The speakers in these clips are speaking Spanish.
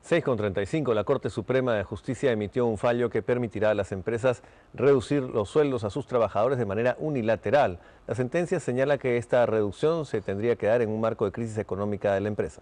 6:35, la Corte Suprema de Justicia emitió un fallo que permitirá a las empresas reducir los sueldos a sus trabajadores de manera unilateral. La sentencia señala que esta reducción se tendría que dar en un marco de crisis económica de la empresa.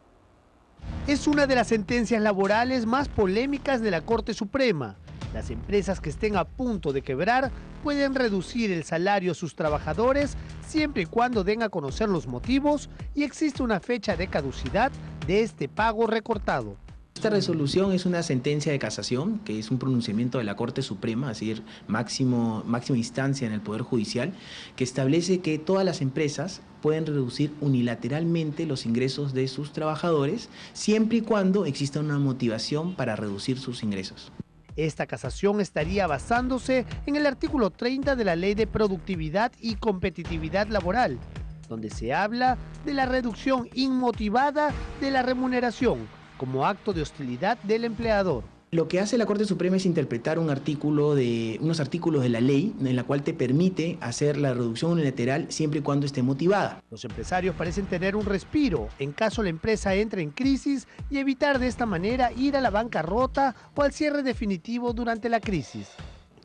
Es una de las sentencias laborales más polémicas de la Corte Suprema. Las empresas que estén a punto de quebrar pueden reducir el salario a sus trabajadores siempre y cuando den a conocer los motivos y existe una fecha de caducidad de este pago recortado. Esta resolución es una sentencia de casación, que es un pronunciamiento de la Corte Suprema, es decir, máxima instancia en el Poder Judicial, que establece que todas las empresas pueden reducir unilateralmente los ingresos de sus trabajadores, siempre y cuando exista una motivación para reducir sus ingresos. Esta casación estaría basándose en el artículo 30 de la Ley de Productividad y Competitividad Laboral, donde se habla de la reducción inmotivada de la remuneración como acto de hostilidad del empleador. Lo que hace la Corte Suprema es interpretar unos artículos de la ley en la cual te permite hacer la reducción unilateral siempre y cuando esté motivada. Los empresarios parecen tener un respiro en caso la empresa entre en crisis y evitar de esta manera ir a la bancarrota o al cierre definitivo durante la crisis.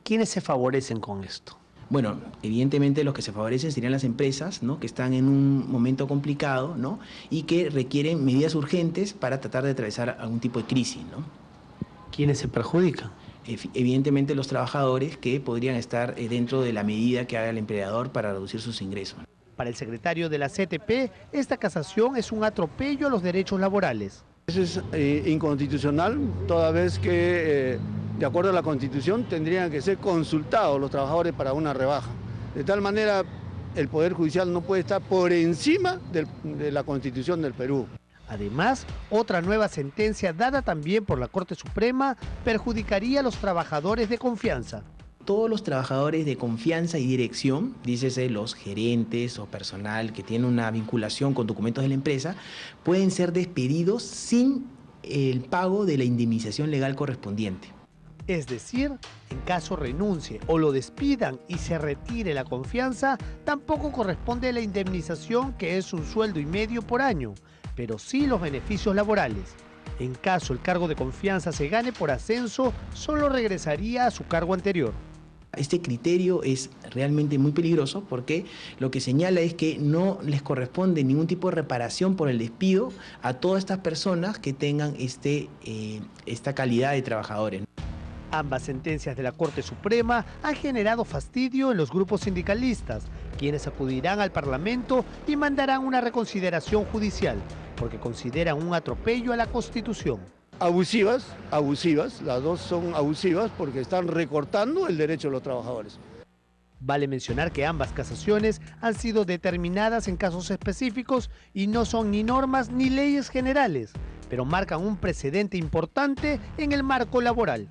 ¿Quiénes se favorecen con esto? Bueno, evidentemente los que se favorecen serían las empresas, ¿no?, que están en un momento complicado, ¿no?, y que requieren medidas urgentes para tratar de atravesar algún tipo de crisis, ¿no? ¿Quiénes se perjudican? Evidentemente los trabajadores que podrían estar dentro de la medida que haga el empleador para reducir sus ingresos. Para el secretario de la CTP, esta casación es un atropello a los derechos laborales. Eso es inconstitucional, toda vez que, de acuerdo a la Constitución, tendrían que ser consultados los trabajadores para una rebaja. De tal manera, el Poder Judicial no puede estar por encima de la Constitución del Perú. Además, otra nueva sentencia dada también por la Corte Suprema perjudicaría a los trabajadores de confianza. Todos los trabajadores de confianza y dirección, dícese los gerentes o personal que tiene una vinculación con documentos de la empresa, pueden ser despedidos sin el pago de la indemnización legal correspondiente. Es decir, en caso renuncie o lo despidan y se retire la confianza, tampoco corresponde la indemnización, que es 1,5 sueldos por año, pero sí los beneficios laborales. En caso el cargo de confianza se gane por ascenso, solo regresaría a su cargo anterior. Este criterio es realmente muy peligroso porque lo que señala es que no les corresponde ningún tipo de reparación por el despido a todas estas personas que tengan esta calidad de trabajadores. Ambas sentencias de la Corte Suprema han generado fastidio en los grupos sindicalistas, quienes acudirán al Parlamento y mandarán una reconsideración judicial, porque consideran un atropello a la Constitución. Abusivas, las dos son abusivas porque están recortando el derecho de los trabajadores. Vale mencionar que ambas casaciones han sido determinadas en casos específicos y no son ni normas ni leyes generales, pero marcan un precedente importante en el marco laboral.